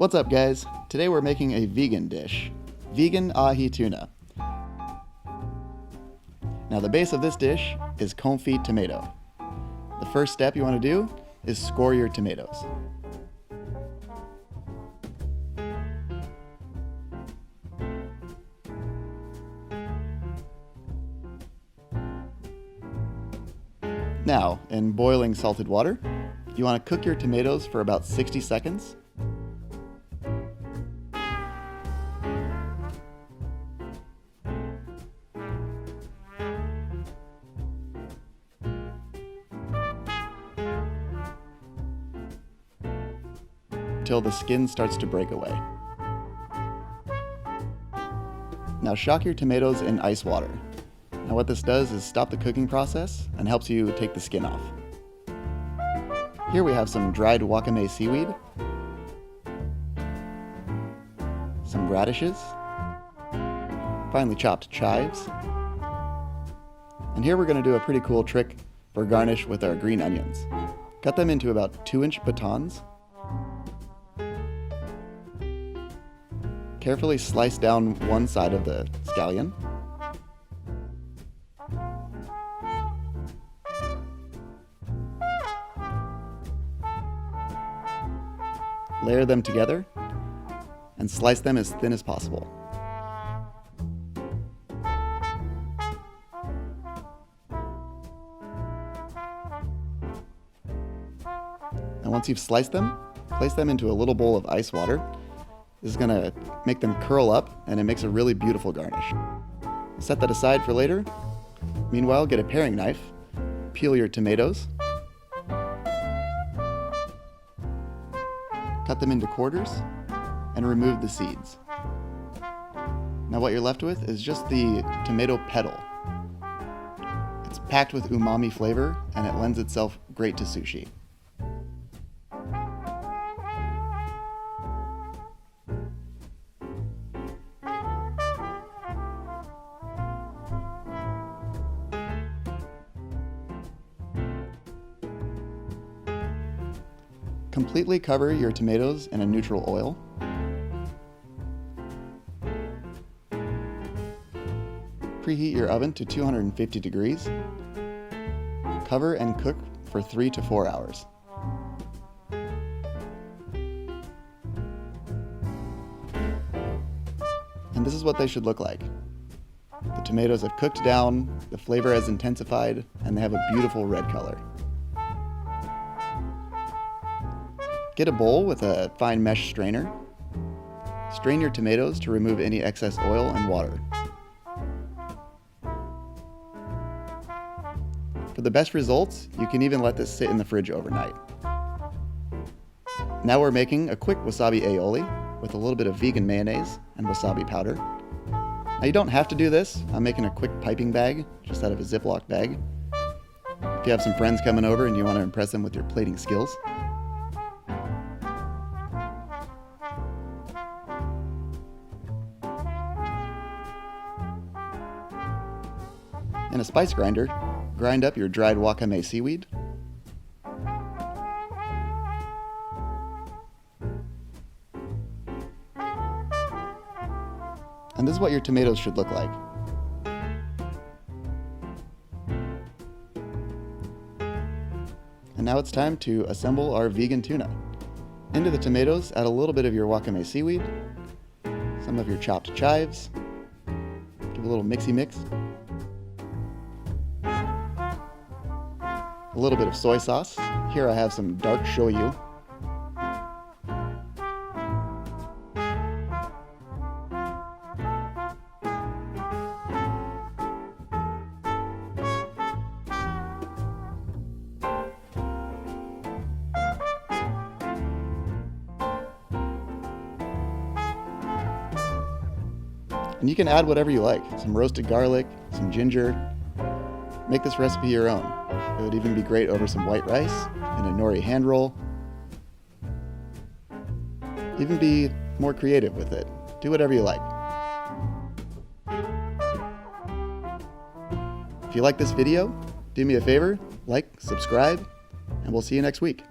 What's up, guys? Today we're making a vegan dish, vegan ahi tuna. Now the base of this dish is confit tomato. The first step you want to do is score your tomatoes. Now, in boiling salted water, you want to cook your tomatoes for about 60 seconds. Until the skin starts to break away. Now shock your tomatoes in ice water. Now what this does is stop the cooking process and helps you take the skin off. Here we have some dried wakame seaweed, some radishes, finely chopped chives, and here we're going to do a pretty cool trick for garnish with our green onions. Cut them into about 2-inch batons. Carefully slice down one side of the scallion. Layer them together and slice them as thin as possible. And once you've sliced them, place them into a little bowl of ice water. This is going to make them curl up, and it makes a really beautiful garnish. Set that aside for later. Meanwhile, get a paring knife, peel your tomatoes, cut them into quarters, and remove the seeds. Now what you're left with is just the tomato petal. It's packed with umami flavor, and it lends itself great to sushi. Completely cover your tomatoes in a neutral oil. Preheat your oven to 250 degrees. Cover and cook for 3 to 4 hours. And this is what they should look like. The tomatoes have cooked down, the flavor has intensified, and they have a beautiful red color. Get a bowl with a fine mesh strainer. Strain your tomatoes to remove any excess oil and water. For the best results, you can even let this sit in the fridge overnight. Now we're making a quick wasabi aioli with a little bit of vegan mayonnaise and wasabi powder. Now you don't have to do this. I'm making a quick piping bag, just out of a Ziploc bag. If you have some friends coming over and you want to impress them with your plating skills. In a spice grinder, grind up your dried wakame seaweed, and this is what your tomatoes should look like. And now it's time to assemble our vegan tuna. Into the tomatoes, add a little bit of your wakame seaweed, some of your chopped chives, give a little mixy mix. A little bit of soy sauce. Here I have some dark shoyu. And you can add whatever you like. Some roasted garlic, some ginger. Make this recipe your own. It would even be great over some white rice and a nori hand roll. Even be more creative with it. Do whatever you like. If you like this video, do me a favor, like, subscribe, and we'll see you next week.